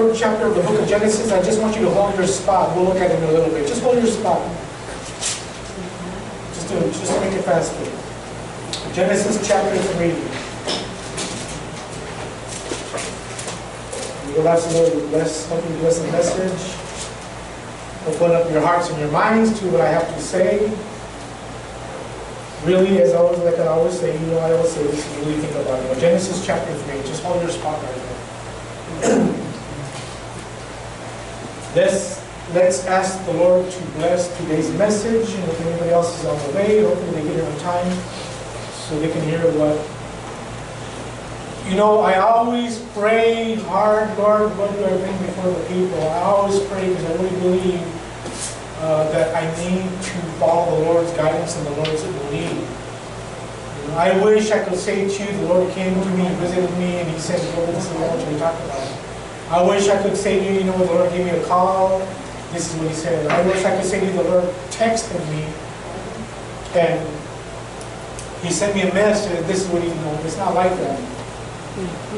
third chapter of the book of Genesis, I just want you to hold your spot. We'll look at it in a little bit. Just hold your spot. Just to make it faster. Genesis chapter 3. You'll have some Lord bless, hope you bless the message. Open up your hearts and your minds to what I have to say. Really, as always, like I always say, you know, I always say this, you really think about it. Genesis chapter 3, just hold your spot right there. Let's ask the Lord to bless today's message, and if anybody else is on the way, hopefully they get here on time so they can hear what. You know, I always pray hard, Lord, what do I bring before the people? I always pray because I really believe that I need to follow the Lord's guidance and the Lord's lead. You know, I wish I could say to you, the Lord came to me, visited me, and He said, "Well, this is what we talked about." I wish I could say to you, you know, the Lord gave me a call. This is what He said. I wish I could say to you, the Lord texted me, and He sent me a message. This is what He knows. It's not like that.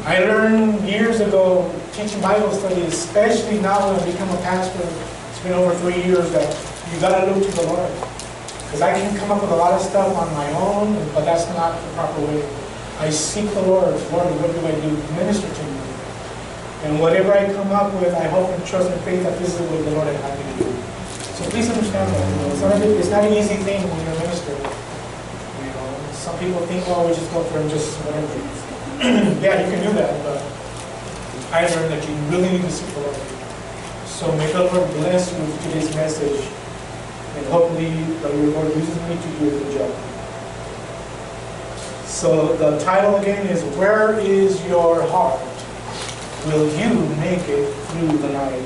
I learned years ago teaching Bible studies, especially now when I become a pastor. It's been over 3 years that you got to look to the Lord. Because I can come up with a lot of stuff on my own, but that's not the proper way. I seek the Lord. Lord, what do I do? Minister to you. And whatever I come up with, I hope and trust and faith that this is what the Lord had had me to do. So please understand that. You know, it's not an easy thing when you're a minister. You know, some people think, oh, we just go for it and just whatever. Yeah, you can do that, but I learned that you really need to seek the Lord. So may the Lord bless you with today's message, and hopefully the Lord uses me to do a good job. So the title again is, "Where is Your Heart? Will you make it through the night?"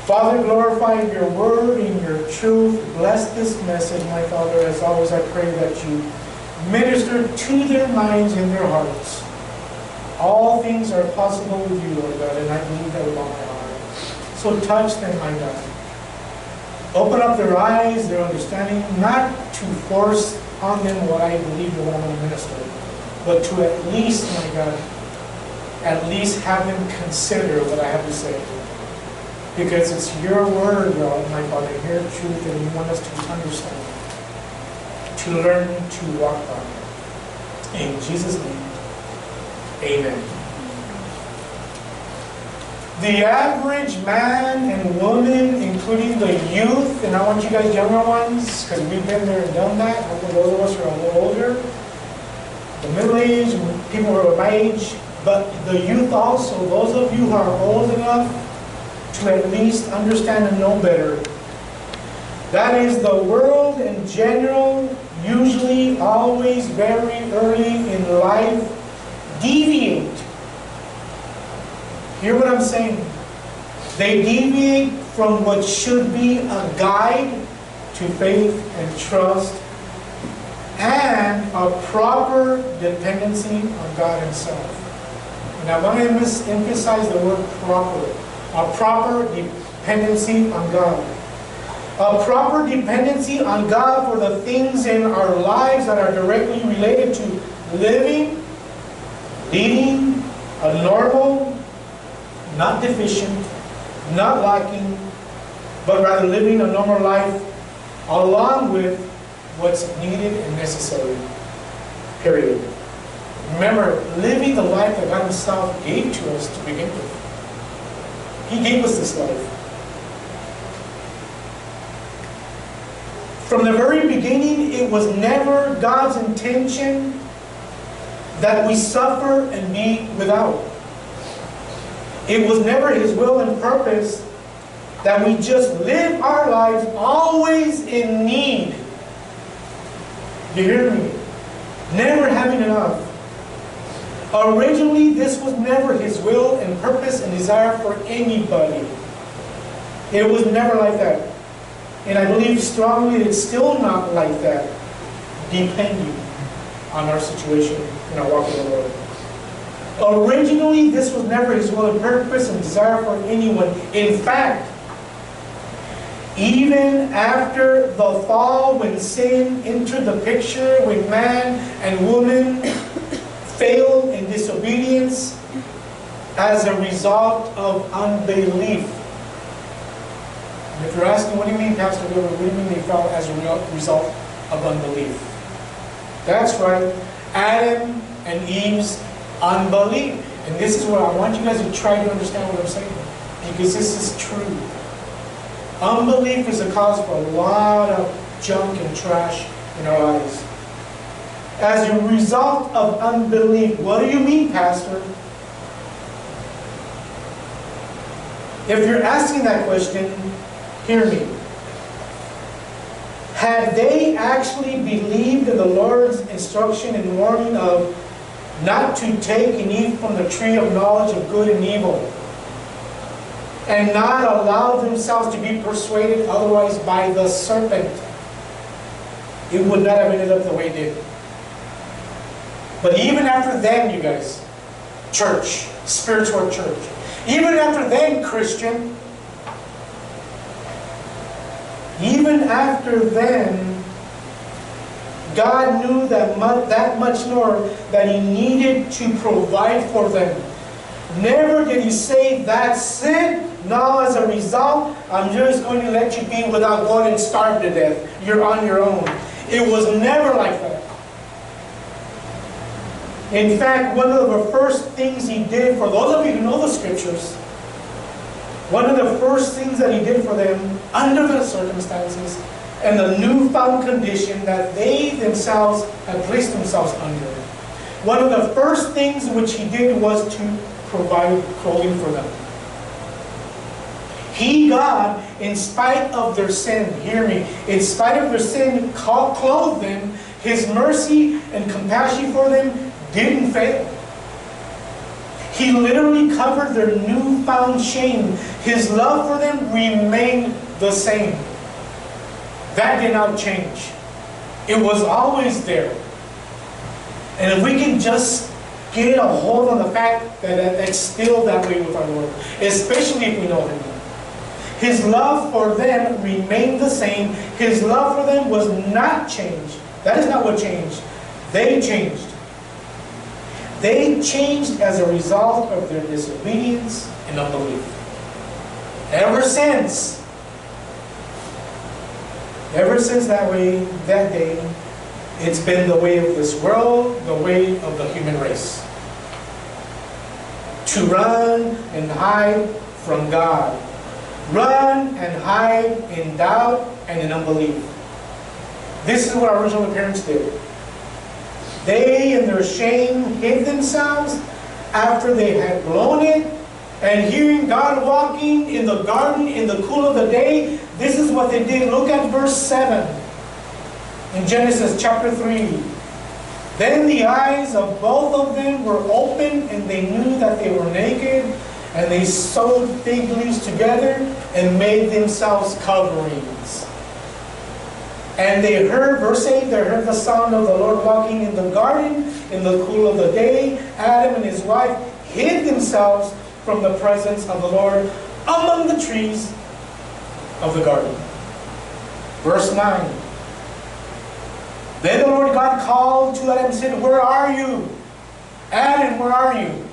Father, glorify your word and your truth. Bless this message, my Father. As always, I pray that you minister to their minds and their hearts. All things are possible with you, Lord God, and I believe that with all my heart. So touch them, my God. Open up their eyes, their understanding, not to force on them what I believe and what I'm going to minister, but to at least, my God, at least have them consider what I have to say. Because it's your word, God, my Father, your truth, and you want us to understand, to learn to walk by. In Jesus' name, amen. The average man and woman, including the youth, and I want you guys younger ones, because we've been there and done that, hopefully those of us who are a little older, the middle-aged, people who are my age, but the youth also, those of you who are old enough to at least understand and know better. That is, the world in general, usually, always, very early in life, deviate. Hear what I'm saying? They deviate from what should be a guide to faith and trust and a proper dependency on God Himself. And I want to emphasize the word proper. A proper dependency on God. A proper dependency on God for the things in our lives that are directly related to living, leading a normal, not deficient, not lacking, but rather living a normal life along with what's needed and necessary. Period. Remember, living the life that God Himself gave to us to begin with. He gave us this life. From the very beginning, it was never God's intention that we suffer and be without. It was never His will and purpose that we just live our lives always in need. You hear me? Never having enough. Originally, this was never His will and purpose and desire for anybody. It was never like that. And I believe strongly it's still not like that, depending on our situation in our walk with the Lord. Originally, this was never His will and purpose and desire for anyone. In fact, even after the fall, when sin entered the picture, when man and woman failed in disobedience, as a result of unbelief. And if you're asking, what do you mean, Pastor Gilbert? What do you mean they fell as a result of unbelief? That's right. Adam and Eve's unbelief. And this is what I want you guys to try to understand what I'm saying. Because this is true. Unbelief is a cause for a lot of junk and trash in our lives. As a result of unbelief. What do you mean, Pastor? If you're asking that question, hear me. Had they actually believed in the Lord's instruction and warning of not to take and eat from the tree of knowledge of good and evil, and not allow themselves to be persuaded otherwise by the serpent, it would not have ended up the way it did. But even after then, you guys, church, spiritual church, even after then, Christian, even after then, God knew that much more, that He needed to provide for them. Never did He say, that's it. Now as a result, I'm just going to let you be without going and starve to death. You're on your own. It was never like that. In fact, one of the first things He did, for those of you who know the Scriptures, one of the first things that He did for them, under the circumstances and the newfound condition that they themselves had placed themselves under, one of the first things which He did was to provide clothing for them. He, God, in spite of their sin, hear me, in spite of their sin, clothed them. His mercy and compassion for them didn't fail. He literally covered their newfound shame. His love for them remained the same. That did not change. It was always there. And if we can just get a hold on the fact that it's still that way with our Lord, especially if we know Him. His love for them remained the same. His love for them was not changed. That is not what changed. They changed. They changed as a result of their disobedience and unbelief. Ever since that day, it's been the way of this world, the way of the human race. To run and hide from God. Run and hide in doubt and in unbelief. This is what our original parents did. They, in their shame, hid themselves after they had blown it, and hearing God walking in the garden in the cool of the day, this is what they did. Look at verse 7 in Genesis chapter 3. Then the eyes of both of them were opened, and they knew that they were naked, and they sewed fig leaves together and made themselves coverings. And they heard, verse 8, they heard the sound of the Lord walking in the garden in the cool of the day. Adam and his wife hid themselves from the presence of the Lord among the trees of the garden. Verse 9. Then the Lord God called to Adam and said, where are you? Adam, where are you?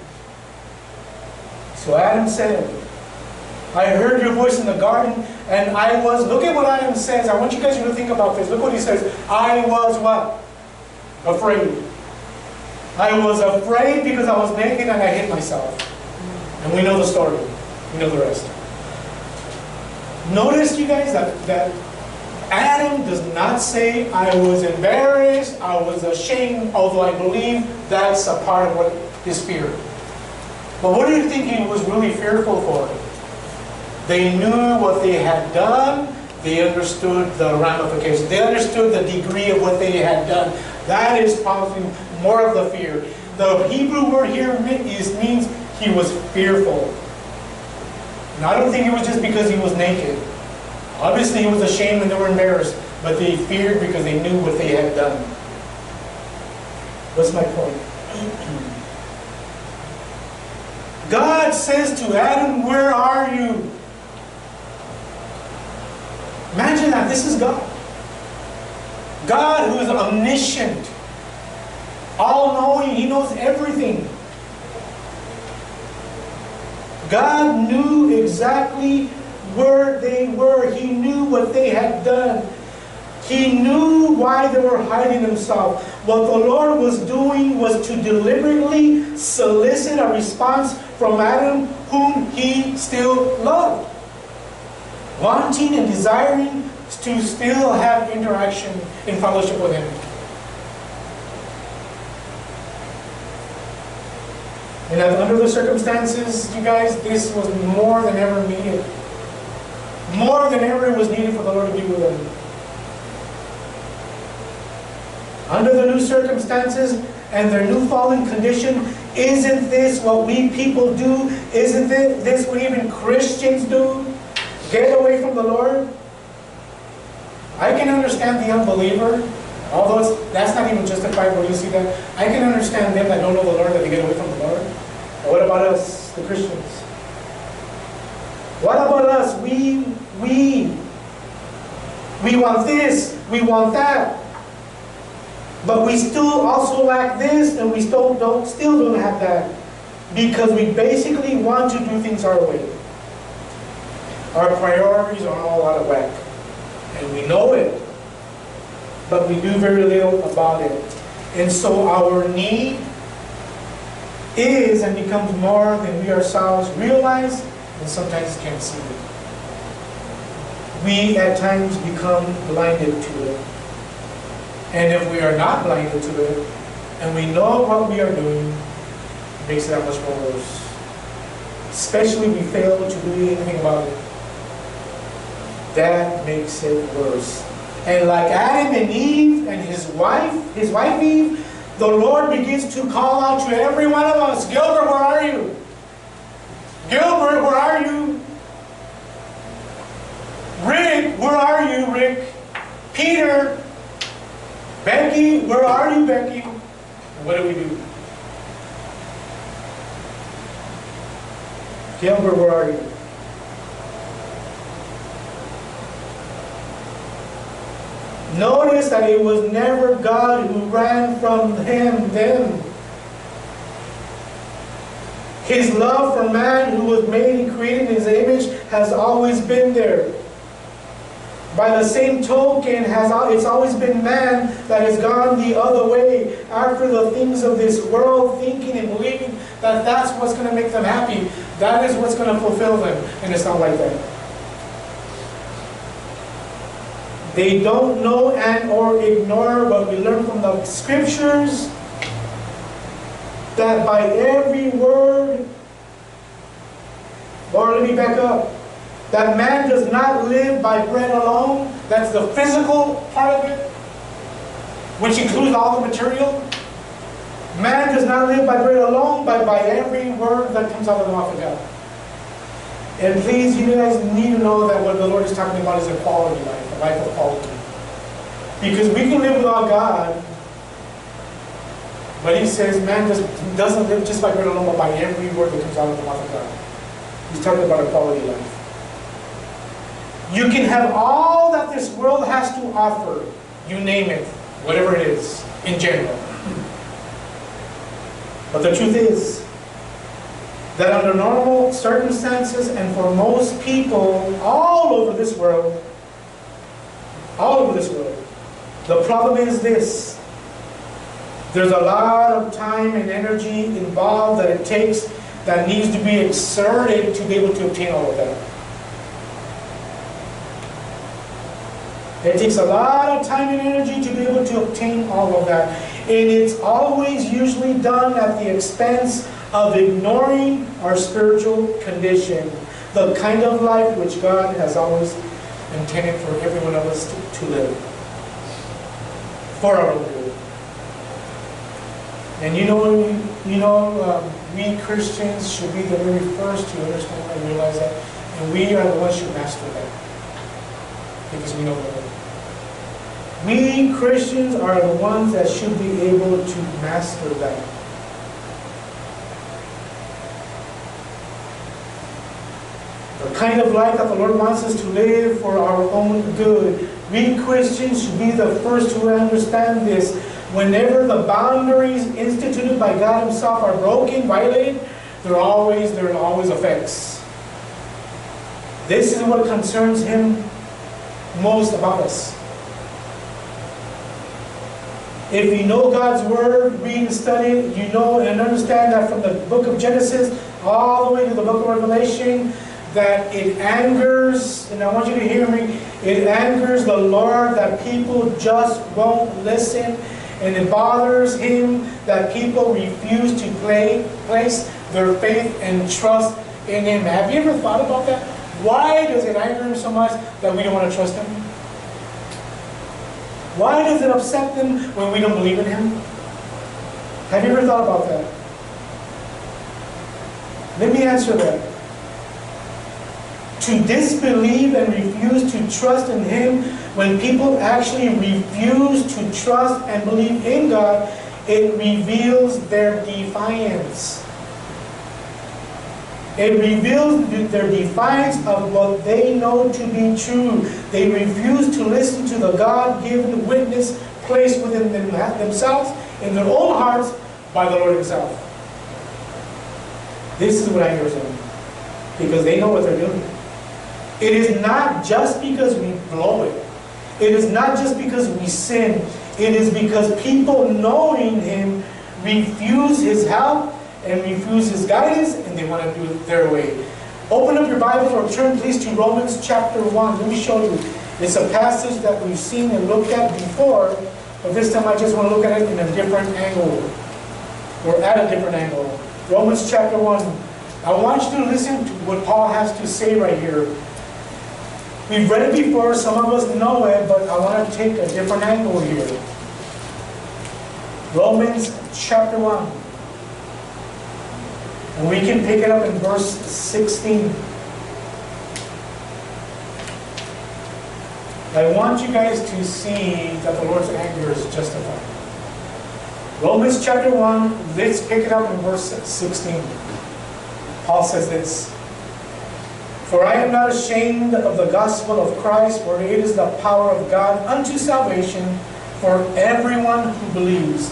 So Adam said, I heard your voice in the garden, and I was, look at what Adam says. I want you guys to think about this. Look what he says. I was what? Afraid. I was afraid because I was naked and I hid myself. And we know the story. We know the rest. Notice, you guys, that Adam does not say, I was embarrassed, I was ashamed, although I believe that's a part of what his fear. But what do you think he was really fearful for? They knew what they had done. They understood the ramifications. They understood the degree of what they had done. That is probably more of the fear. The Hebrew word here means he was fearful. And I don't think it was just because he was naked. Obviously he was ashamed and they were embarrassed. But they feared because they knew what they had done. What's my point? God says to Adam, where are you? Imagine that. This is God. God who is omniscient, all-knowing. He knows everything. God knew exactly where they were. He knew what they had done. He knew why they were hiding themselves. What the Lord was doing was to deliberately solicit a response from Adam, whom He still loved, wanting and desiring to still have interaction in fellowship with Him. And that under the circumstances, you guys, this was more than ever needed. More than ever it was needed for the Lord to be with them. Under the new circumstances and their new fallen condition, isn't this what we people do? Isn't this what even Christians do? Get away from the Lord? I can understand the unbeliever, although that's not even justified where you see that. I can understand them that don't know the Lord, that they get away from the Lord. But what about us, the Christians? What about us? We want this, we want that. But we still also lack this, and we still don't have that. Because we basically want to do things our way. Our priorities are all out of whack. And we know it. But we do very little about it. And so our need is and becomes more than we ourselves realize, and sometimes can't see it. We at times become blinded to it. And if we are not blinded to it, and we know what we are doing, it makes it that much more worse. Especially if we fail to do anything about it. That makes it worse. And like Adam and Eve and his wife Eve, the Lord begins to call out to every one of us, Gilbert, where are you? Gilbert, where are you? Rick, where are you, Rick? Peter, Becky, where are you, Becky? And what do we do? Gilbert, where are you? Notice that it was never God who ran from them. His love for man, who was made and created in His image, has always been there. By the same token, it's always been man that has gone the other way after the things of this world, thinking and believing that that's what's going to make them happy. That is what's going to fulfill them. And it's not like that. They don't know and or ignore what we learn from the Scriptures, that by every word, or let me back up, that man does not live by bread alone. That's the physical part of it, which includes all the material. Man does not live by bread alone, but by every word that comes out of the mouth of God. And please, you guys need to know that what the Lord is talking about is a quality life, a life of quality. Because we can live without God, but He says man doesn't live just by bread alone, but by every word that comes out of the mouth of God. He's talking about a quality life. You can have all that this world has to offer, you name it, whatever it is, in general. But the truth is that under normal circumstances, and for most people all over this world, the problem is this: there's a lot of time and energy involved that it takes, that needs to be exerted to be able to obtain all of that. It takes a lot of time and energy to be able to obtain all of that. And it's always usually done at the expense of ignoring our spiritual condition, the kind of life which God has always intended for every one of us to live, for our own good. And we Christians should be the very first to understand and realize that, and we are the ones who master that, because we know the Lord. We Christians are the ones that should be able to master that. The kind of life that the Lord wants us to live for our own good. We Christians should be the first to understand this. Whenever the boundaries instituted by God Himself are broken, violated, there are always effects. This is what concerns him most about us. If you know God's Word, read and study it, you know and understand that from the book of Genesis all the way to the book of Revelation, that it angers, and I want you to hear me, it angers the Lord that people just won't listen, and it bothers Him that people refuse to place their faith and trust in Him. Have you ever thought about that? Why does it anger Him so much that we don't want to trust Him? Why does it upset them when we don't believe in Him? Have you ever thought about that? Let me answer that. To disbelieve and refuse to trust in Him, when people actually refuse to trust and believe in God, it reveals their defiance. It reveals their defiance of what they know to be true. They refuse to listen to the God-given witness placed within themselves, in their own hearts, by the Lord Himself. This is what angers them, because they know what they're doing. It is not just because we blow it. It is not just because we sin. It is because people knowing Him refuse His help and refuse His guidance, and they want to do it their way. Open up your Bible or turn please to Romans chapter 1. Let me show you. It's a passage that we've seen and looked at before, but this time I just want to look at it in a different angle, or at a different angle. Romans chapter 1. I want you to listen to what Paul has to say right here. We've read it before, some of us know it, but I want to take a different angle here. Romans chapter 1. And we can pick it up in verse 16. I want you guys to see that the Lord's anger is justified. Romans chapter 1, let's pick it up in verse 16. Paul says this: For I am not ashamed of the gospel of Christ, for it is the power of God unto salvation for everyone who believes,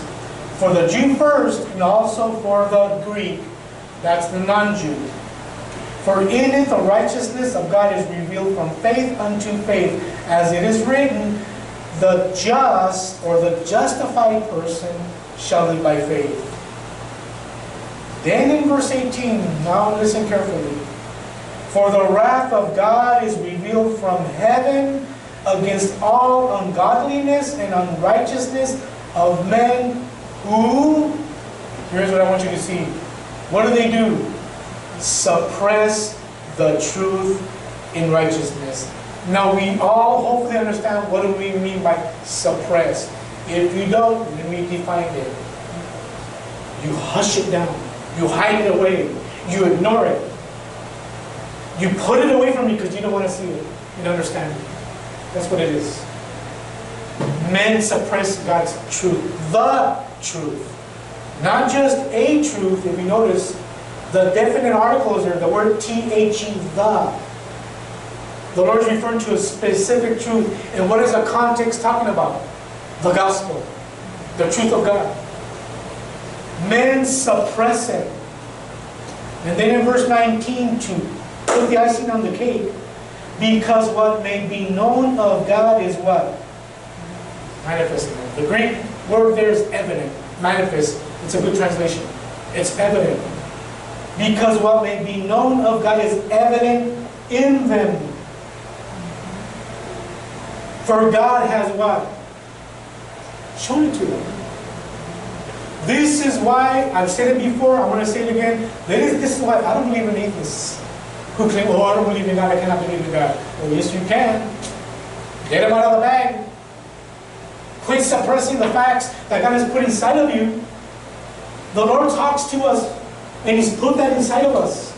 for the Jew first, and also for the Greek, that's the non-Jew. For in it the righteousness of God is revealed from faith unto faith, as it is written, the just, or the justified person, shall live by faith. Then in verse 18, now listen carefully. For the wrath of God is revealed from heaven against all ungodliness and unrighteousness of men who, here's what I want you to see. What do? Suppress the truth in righteousness. Now we all hopefully understand what do we mean by suppress. If you don't, let me define it. You hush it down. You hide it away. You ignore it. You put it away from you because you don't want to see it. You don't understand it. That's what it is. Men suppress God's truth. The truth. Not just a truth. If you notice, the definite articles are the word T-H-E, the. The Lord's referring to a specific truth. And what is the context talking about? The gospel. The truth of God. Men suppress it. And then in verse 19, to put the icing on the cake, because what may be known of God is what? Manifest. The Greek word there is evident. Manifest. It's a good translation. It's evident. Because what may be known of God is evident in them. For God has what? Shown it to them. This is why, I've said it before, I'm going to say it again. This is why I don't believe in atheists who claim, oh, I don't believe in God, I cannot believe in God. Well, yes, you can. Get them out of the bag. Quit suppressing the facts that God has put inside of you. The Lord talks to us, and He's put that inside of us.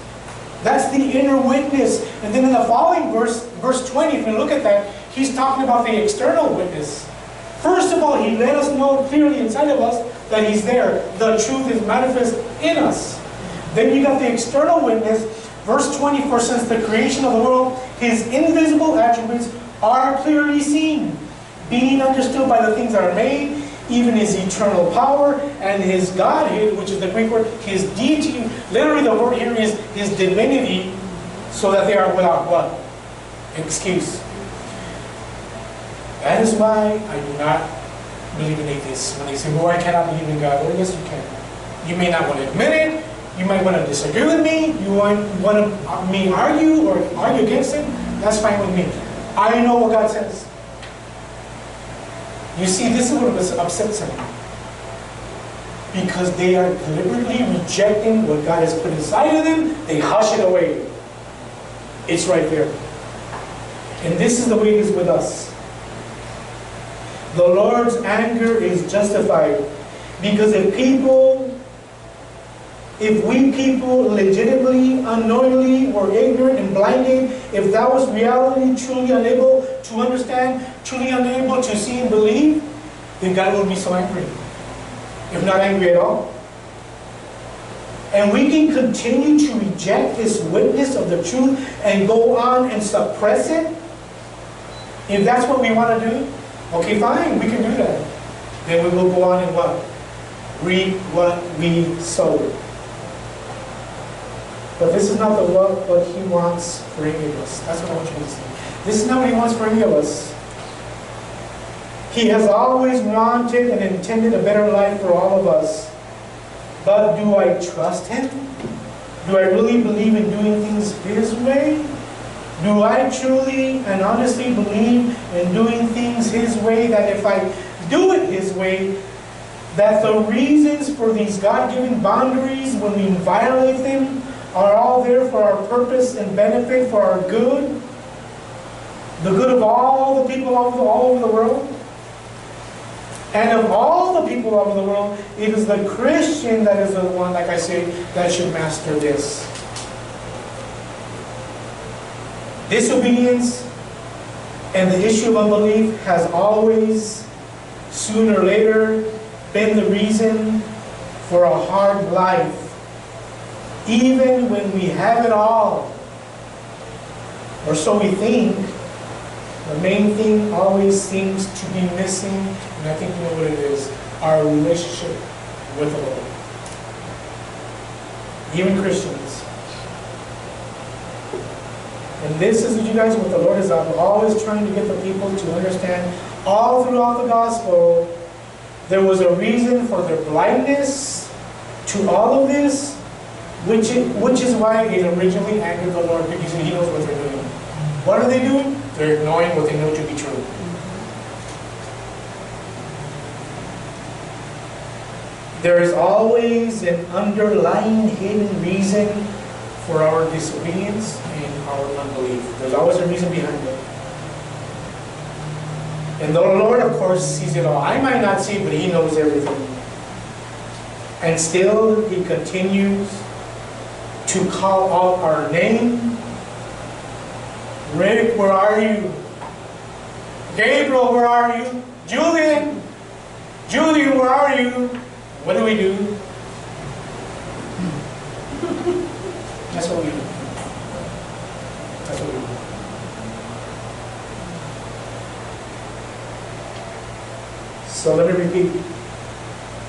That's the inner witness. And then in the following verse 20, if you look at that, He's talking about the external witness. First of all, He let us know clearly inside of us that He's there. The truth is manifest in us. Then you got the external witness. Verse 20, for since the creation of the world, His invisible attributes are clearly seen, being understood by the things that are made, even his eternal power and his Godhead, which is the Greek word, his deity. Literally the word here is his divinity, so that they are without what? Excuse. That is why I do not believe in atheists. When they say, well, I cannot believe in God. Well, yes, you can. You may not want to admit it. You might want to disagree with me. You want me argue or argue against it. That's fine with me. I know what God says. You see, this is what upsets them. Because they are deliberately rejecting what God has put inside of them. They hush it away. It's right there. And this is the way it is with us. The Lord's anger is justified. Because if we people legitimately, unknowingly, were ignorant and blinded, if that was reality, truly unable to understand, truly unable to see and believe, then God would be so angry. If not angry at all. And we can continue to reject His witness of the truth and go on and suppress it. If that's what we want to do, okay, fine, we can do that. Then we will go on and what? Reap what we sow. But this is not what He wants for any of us. That's what I want you to see. This is not what He wants for any of us. He has always wanted and intended a better life for all of us. But do I trust Him? Do I really believe in doing things His way? Do I truly and honestly believe in doing things His way, that if I do it His way, that the reasons for these God-given boundaries, when we violate them, are all there for our purpose and benefit, for our good? The good of all the people all over the world? And of all the people all over the world, it is the Christian that is the one, like I say, that should master this. Disobedience and the issue of unbelief has always, sooner or later, been the reason for a hard life. Even when we have it all, or so we think, the main thing always seems to be missing, and I think you know what it is, our relationship with the Lord. Even Christians. And this is what you guys, what the Lord is always trying to get the people to understand. All throughout the gospel, there was a reason for their blindness to all of this, which is why it originally angered the Lord, because He knows what they're doing. What are they doing? They're ignoring what they know to be true. There is always an underlying hidden reason for our disobedience and our unbelief. There's always a reason behind it. And the Lord, of course, sees it all. I might not see it, but He knows everything. And still, He continues to call out our name. Rick, where are you? Gabriel, where are you? Julian, where are you? What do we do? That's what we do. That's what we do. So let me repeat.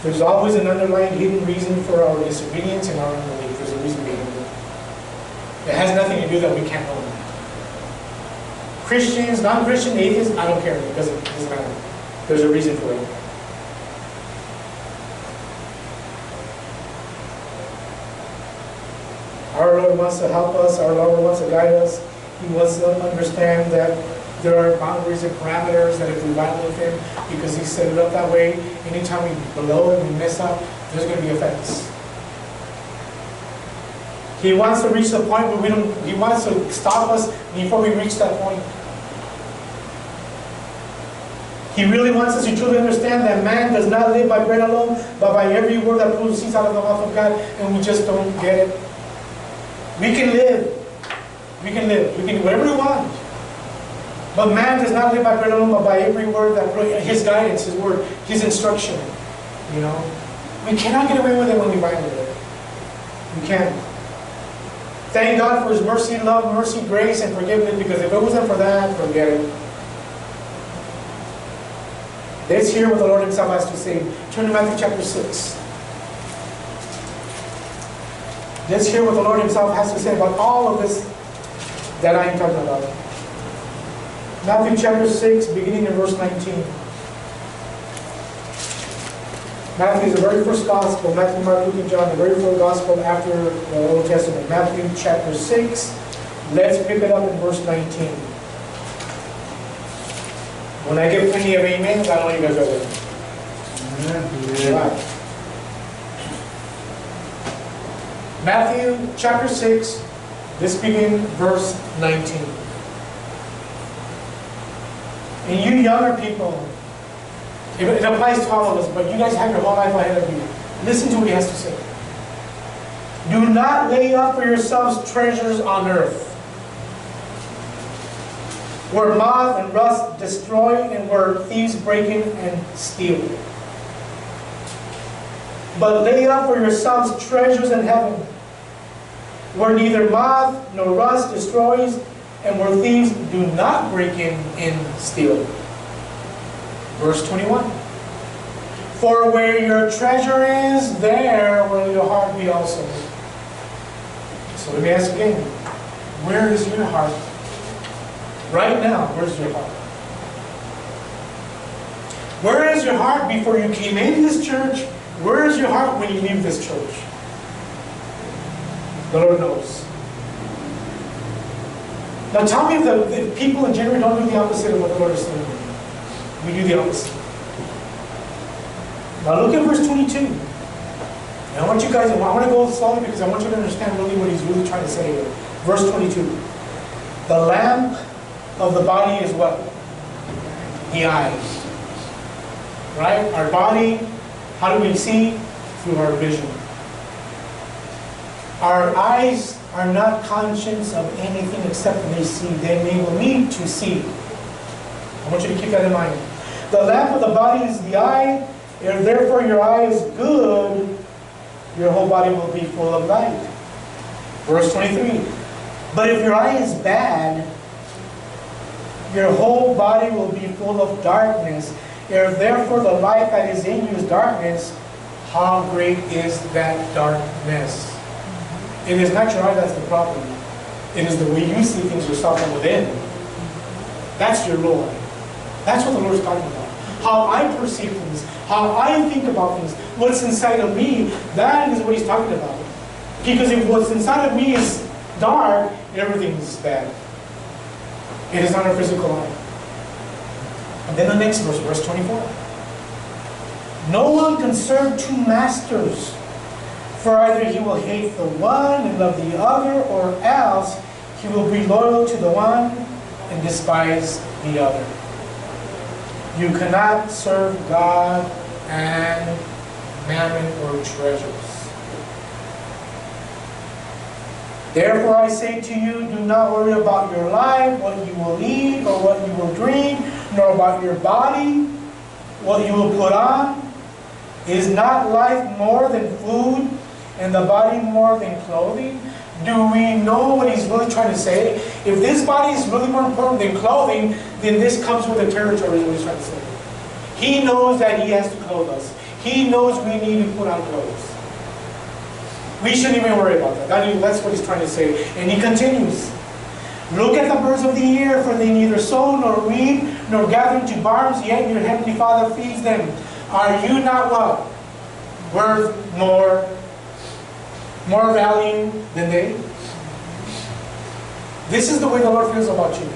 There's always an underlying hidden reason for our disobedience and our unbelief. There's a reason behind it. It has nothing to do that we can't know. Christians, non-Christian, atheists, I don't care. It doesn't matter. There's a reason for it. Our Lord wants to help us. Our Lord wants to guide us. He wants to understand that there are boundaries and parameters that if we violate them, because He set it up that way, anytime we blow it and we mess up, there's going to be effects. He wants to reach the point where He wants to stop us before we reach that point. He really wants us to truly understand that man does not live by bread alone, but by every word that proceeds out of the mouth of God, and we just don't get it. We can live. We can live. We can do whatever we want. But man does not live by bread alone, but by every word that His guidance, His word, His instruction. You know? We cannot get away with it when we violate it. We can't. Thank God for His mercy, love, mercy, grace, and forgiveness, because if it wasn't for that, forget it. Let's hear what the Lord himself has to say. Turn to Matthew chapter 6. Let's hear what the Lord himself has to say about all of this that I am talking about. Matthew chapter 6, beginning in verse 19. Matthew is the very first gospel. Matthew, Mark, Luke, and John, the very first gospel after the Old Testament. Matthew chapter 6. Let's pick it up in verse 19. When I give plenty of amens, I know you guys are there. Amen. Right. Matthew chapter 6, let's begin verse 19. And you younger people, it applies to all of us, but you guys have your whole life ahead of you. Listen to what he has to say. Do not lay up for yourselves treasures on earth, where moth and rust destroy and where thieves break in and steal. But lay up for yourselves treasures in heaven, where neither moth nor rust destroys and where thieves do not break in and steal. Verse 21. For where your treasure is, there will your heart be also. So let me ask again, where is your heart? Right now, where's your heart? Where is your heart before you came into this church? Where is your heart when you leave this church? The Lord knows. Now tell me if people in general don't do the opposite of what the Lord is saying. We do the opposite. Now look at verse 22. And I want you guys, I want to go slowly because I want you to understand really what he's really trying to say here. Verse 22. The lamp of the body is what? The eyes. Right? Our body, how do we see? Through our vision. Our eyes are not conscious of anything except they see. They will need to see. I want you to keep that in mind. The lamp of the body is the eye. If therefore your eye is good, your whole body will be full of light. Verse 23. But if your eye is bad, your whole body will be full of darkness. If therefore the light that is in you is darkness, how great is that darkness? It is not your eye that's the problem. It is the way you see things yourself from within. That's your Lord. That's what the Lord is talking about. How I perceive things, how I think about things, what's inside of me, that is what he's talking about. Because if what's inside of me is dark, everything is bad. It is not our physical eye. And then the next verse, verse 24. No one can serve two masters, for either he will hate the one and love the other, or else he will be loyal to the one and despise the other. You cannot serve God and mammon or treasures. Therefore I say to you, do not worry about your life, what you will eat or what you will drink, nor about your body, what you will put on. Is not life more than food, and the body more than clothing? Do we know what he's really trying to say? If this body is really more important than clothing, then this comes with the territory, is what he's trying to say. He knows that he has to clothe us. He knows we need to put on clothes. We shouldn't even worry about that. That's what he's trying to say. And he continues. Look at the birds of the air, for they neither sow nor reap nor gather into barns, yet your heavenly Father feeds them. Are you not what? Worth more value than they? This is the way the Lord feels about you.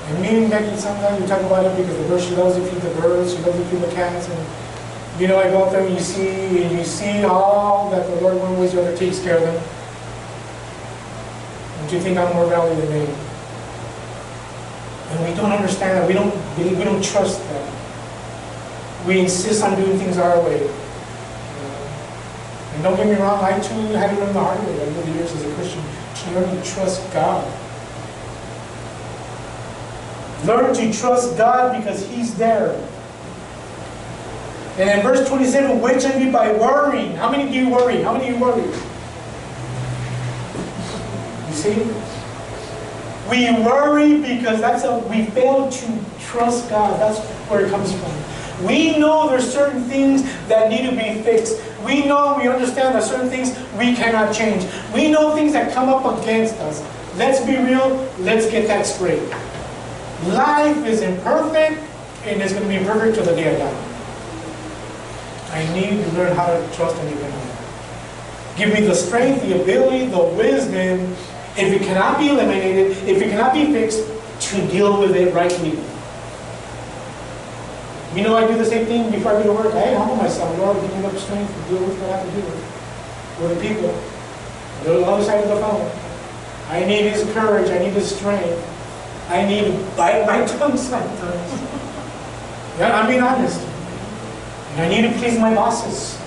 And me and Becky, sometimes we talk about it because the birds, she loves to feed the birds, she loves to feed the cats, and you know, I go up there and you see all that the Lord one way or the other takes care of them. Don't you think I'm more valuable than they? And we don't understand that. We don't trust that. We insist on doing things our way. And don't get me wrong, I too had to learn the hard way over the years as a Christian to learn to trust God. Learn to trust God because He's there. And in verse 27, which of you by worrying? How many do you worry? How many do you worry? You see? We worry because we fail to trust God. That's where it comes from. We know there's certain things that need to be fixed. We know, we understand that certain things we cannot change. We know things that come up against us. Let's be real, let's get that straight. Life is imperfect, and it's going to be imperfect till the day I die. I need to learn how to trust and depend on God. Give me the strength, the ability, the wisdom, if it cannot be eliminated, if it cannot be fixed, to deal with it rightly. You know, I do the same thing before I go to work. I humble myself. Lord, give me the strength to deal with what I have to deal with the people. Go to the other side of the phone. I need His courage. I need His strength. I need to bite my tongue sometimes. Yeah, I'm being honest. And I need to please my bosses.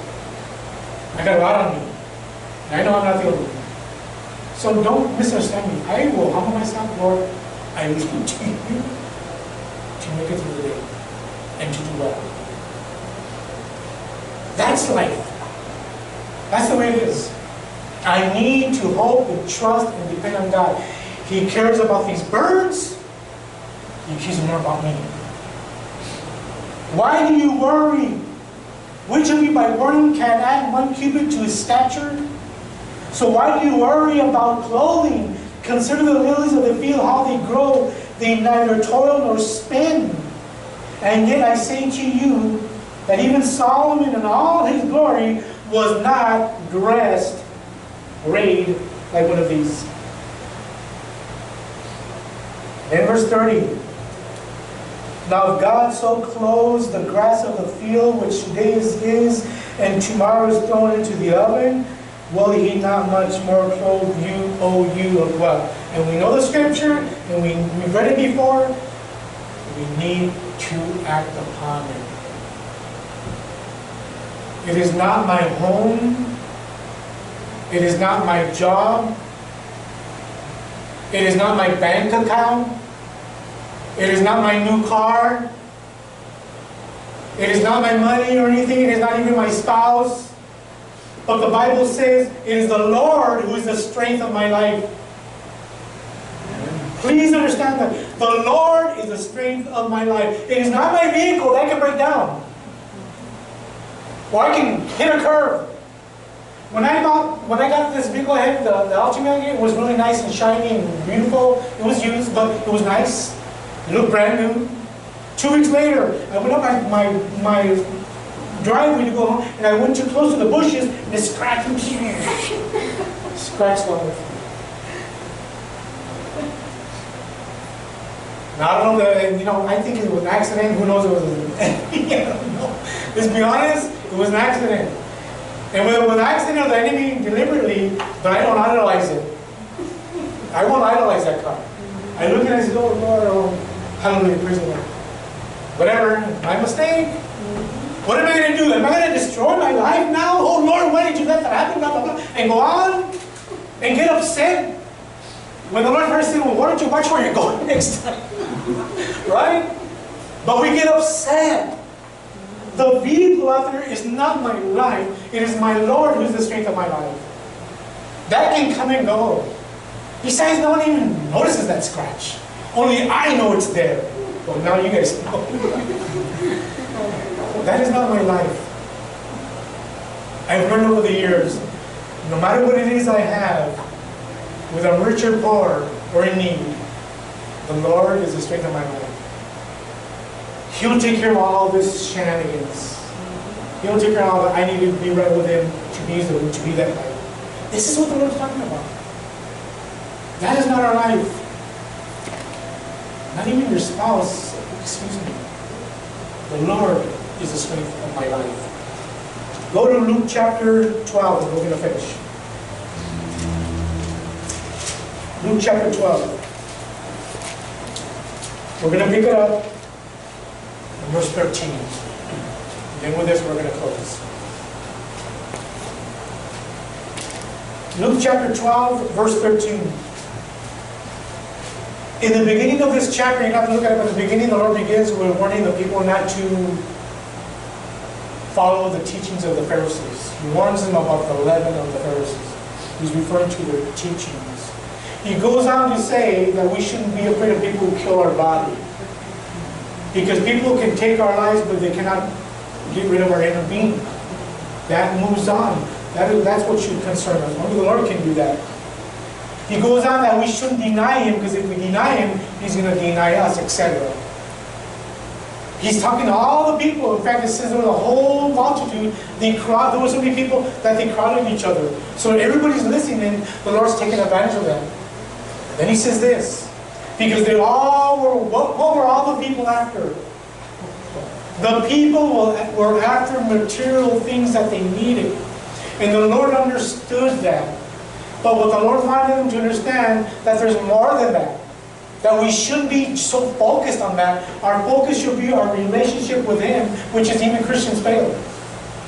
I got a lot on me. And I know I'm not the only one. So don't misunderstand me. I will humble myself, Lord. I leave it to you to make it through the day and to do well. That's life. That's the way it is. I need to hope and trust and depend on God. He cares about these birds. He cares more about me. Why do you worry? Which of you by worrying can add 1 cubit to his stature? So why do you worry about clothing? Consider the lilies of the field, how they grow. They neither toil nor spin. And yet I say to you that even Solomon in all his glory was not dressed, arrayed like one of these. In verse 30. Now if God so clothes the grass of the field, which today is his, and tomorrow is thrown into the oven, will He not much more clothe you, O you of what? And we know the scripture, and we've read it before. We need to act upon it. It is not my home. It is not my job. It is not my bank account. It is not my new car. It is not my money or anything. It is not even my spouse. But the Bible says it is the Lord who is the strength of my life. Please understand that. The Lord is the strength of my life. It is not my vehicle that can break down. Or I can hit a curve. When I got this vehicle I had, the Altima, it was really nice and shiny and beautiful. It was used, but it was nice. It looked brand new. 2 weeks later, I went up my driveway to go home, and I went too close to the bushes, and it scratched me. Scratched all over. Now, I don't know, I think it was an accident. Who knows if it was an enemy? I don't know. Let's be honest, it was an accident. And whether it was an accident or the enemy deliberately, but I don't idolize it. I won't idolize that car. I look at it and say, oh Lord, oh, hallelujah, praise the Lord. Whatever, my mistake. What am I going to do? Am I going to destroy my life now? Oh Lord, why did you let that happen? Blah, blah, blah. And go on and get upset. When the Lord first said, well, why don't you watch where you're going next time? Right? But we get upset. The vehicle out there is not my life. It is my Lord who is the strength of my life. That can come and go. Besides, no one even notices that scratch. Only I know it's there. Well, now you guys know. That is not my life. I've learned over the years, no matter what it is I have, whether I'm rich or poor or in need, the Lord is the strength of my life. He'll take care of all this shenanigans. He'll take care of all that. I need to be right with Him to be that life. This is what the Lord's talking about. That is not our life. Not even your spouse, excuse me. The Lord is the strength of my life. Go to Luke chapter 12 and we're going to finish. Luke chapter 12. We're going to pick it up in verse 13. And then with this we're going to close. Luke chapter 12, verse 13. In the beginning of this chapter, you have to look at it. At the beginning, the Lord begins with warning the people not to follow the teachings of the Pharisees. He warns them about the leaven of the Pharisees. He's referring to their teachings. He goes on to say that we shouldn't be afraid of people who kill our body. Because people can take our lives, but they cannot get rid of our inner being. That moves on. That's what should concern us. Only the Lord can do that. He goes on that we shouldn't deny Him, because if we deny Him, He's going to deny us, etc. He's talking to all the people. In fact, it says there was a whole multitude. There were so many people that they crowded each other. So everybody's listening, the Lord's taking advantage of them. Then He says this, because they all were, what were all the people after? The people were after material things that they needed. And the Lord understood that. But what the Lord wanted them to understand, that there's more than that. That we shouldn't be so focused on that. Our focus should be our relationship with Him, which is even Christians fail.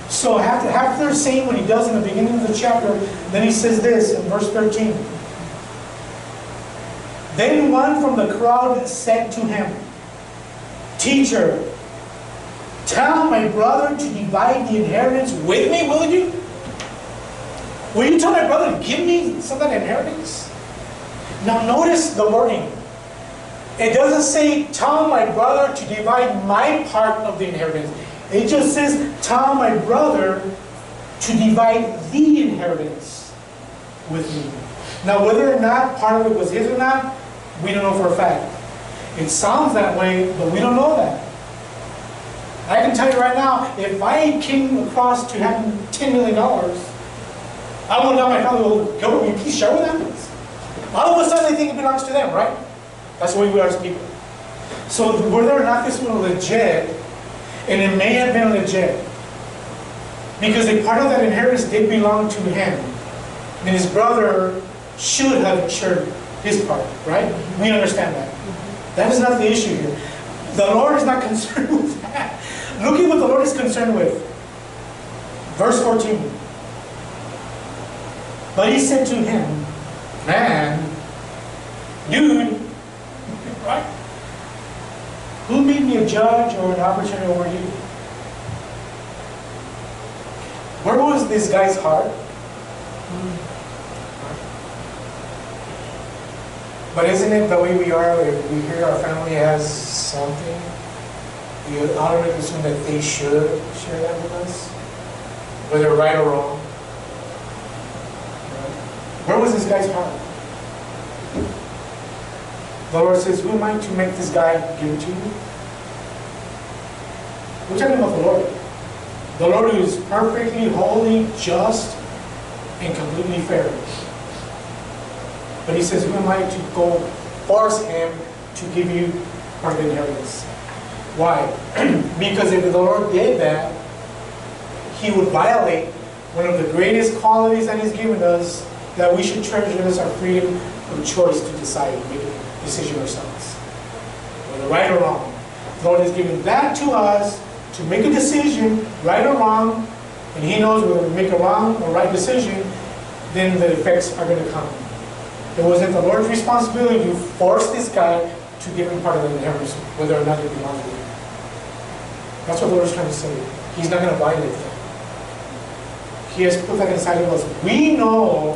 So after saying what He does in the beginning of the chapter, then He says this in verse 13. Then one from the crowd said to Him, Teacher, tell my brother to divide the inheritance with me, will you? Will you tell my brother to give me some of that inheritance? Now notice the wording. It doesn't say, tell my brother to divide my part of the inheritance. It just says, tell my brother to divide the inheritance with me. Now whether or not part of it was his or not, we don't know for a fact. It sounds that way, but we don't know that. I can tell you right now, if I came across to having $10 million, I would not my family will go, will you please share with them? All of a sudden they think it belongs to them, right? That's the way we are as people. So whether or not this was legit, and it may have been legit, because a part of that inheritance did belong to him, then his brother should have shared his part, right? We understand that. That is not the issue here. The Lord is not concerned with that. Look at what the Lord is concerned with. Verse 14. But he said to him, man, dude, right? Who made me a judge or an arbitrator over you? Where was this guy's heart? But isn't it the way we are? If we hear our family has something, we would automatically assume that they should share that with us, whether right or wrong. Where was this guy's heart? The Lord says, who am I to make this guy give it to you? We're talking about the Lord. The Lord who is perfectly holy, just, and completely fair. But he says, who am I to go force him to give you part of the inheritance? Why? Because if the Lord did that, he would violate one of the greatest qualities that he's given us, that we should treasure as our freedom of choice to decide, make a decision ourselves, whether right or wrong. The Lord has given that to us to make a decision, right or wrong, and he knows whether we make a wrong or right decision, then the effects are going to come. It wasn't the Lord's responsibility to force this guy to give him part of the inheritance, whether or not it belongs to him. That's what the Lord is trying to say. He's not going to violate that. He has put that inside of us. We know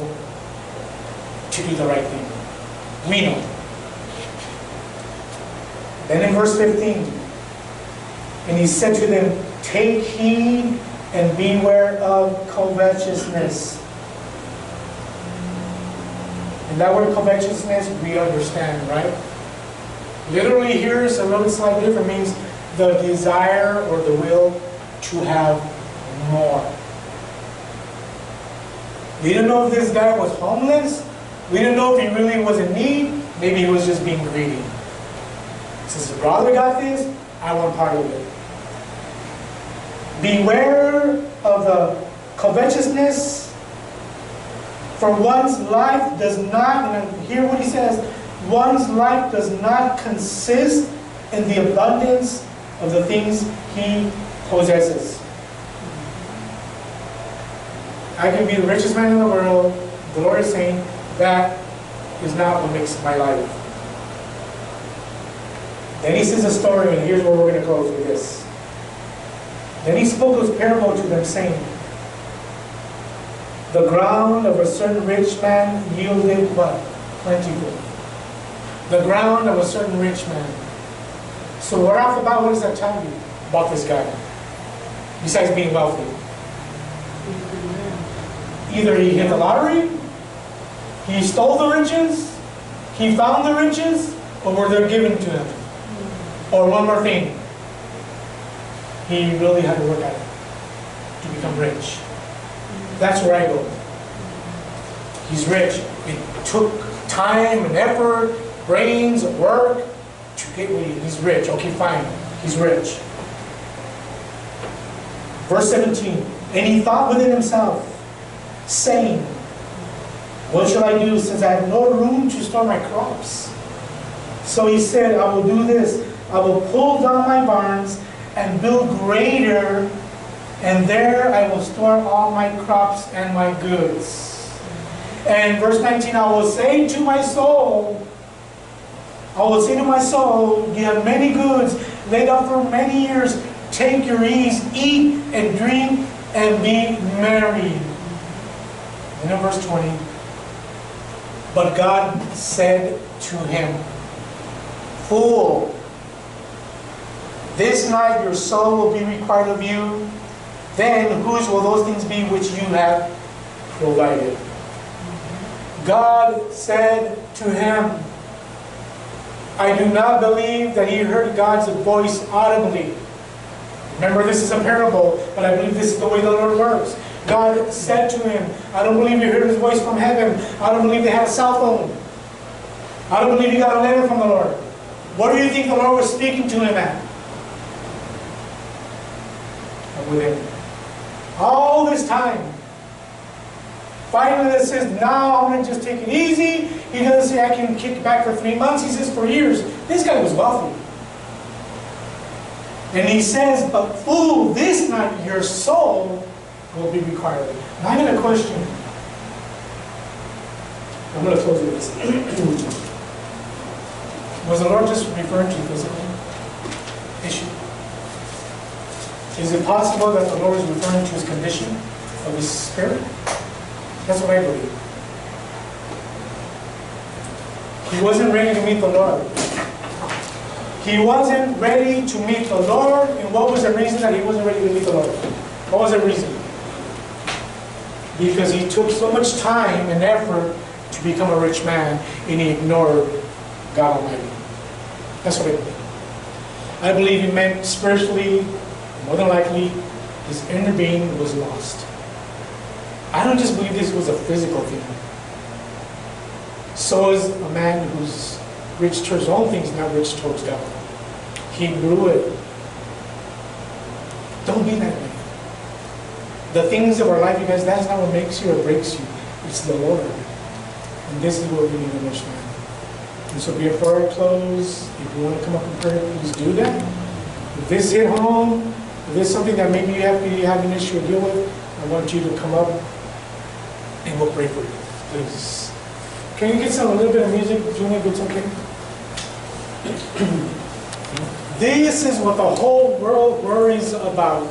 to do the right thing. We know. Then in verse 15, and he said to them, take heed and beware of covetousness. And that word covetousness, we understand, right? Literally here is a little bit slightly different. Means the desire or the will to have more. We didn't know if this guy was homeless. We didn't know if he really was in need. Maybe he was just being greedy. Since the brother got this, I want part of it. Beware of the covetousness, for one's life does not, and hear what he says, one's life does not consist in the abundance of the things he possesses. I can be the richest man in the world. The Lord is saying that is not what makes my life. Then he says a story, and here's where we're going to close with this. Then he spoke this parable to them, saying, the ground of a certain rich man yielded what? plentiful. The ground of a certain rich man. So right off the bat, what does that tell you about this guy? Besides being wealthy. Either he hit the lottery, he stole the riches, he found the riches, or were they given to him? Or one more thing, he really had to work at it to become rich. That's where I go. He's rich. It took time and effort, brains, and work to get what he's rich. Okay, fine. He's rich. Verse 17. And he thought within himself, saying, what shall I do, since I have no room to store my crops? So he said, I will do this. I will pull down my barns and build greater, and there I will store all my crops and my goods. And verse 19, I will say to my soul, you have many goods laid up for many years. Take your ease, eat and drink, and be merry. And in verse 20, but God said to him, fool, this night your soul will be required of you. Then whose will those things be which you have provided? God said to him, I do not believe that he heard God's voice audibly. Remember, this is a parable, but I believe this is the way the Lord works. God said to him, I don't believe you heard his voice from heaven. I don't believe they had a cell phone. I don't believe you got a letter from the Lord. What do you think the Lord was speaking to him at? And with him. All this time. Finally, it says, now I'm going to just take it easy. He doesn't say I can kick back for 3 months. He says for years. This guy was wealthy. And he says, but fool, this night your soul will be required. Now I'm going to question. I'm going to close with this. Was the Lord just referring to physical issue? Is it possible that the Lord is referring to his condition of his spirit? That's what I believe. He wasn't ready to meet the Lord. He wasn't ready to meet the Lord. And what was the reason that he wasn't ready to meet the Lord? What was the reason? Because he took so much time and effort to become a rich man, and he ignored God Almighty. That's what I believe. I believe he meant spiritually, more than likely, his inner being was lost. I don't just believe this was a physical thing. So is a man who's rich towards his own things, not rich towards God. He blew it. Don't be that way. The things of our life, you guys, that's not what makes you or breaks you. It's the Lord. And this is what we need to understand. And so before I close, if you want to come up and pray, please do that. If this hit home, if this is something that maybe you have an issue to deal with, I want you to come up and we'll pray for you. Please. Can you get a little bit of music, Junior, if it's okay? This is what the whole world worries about.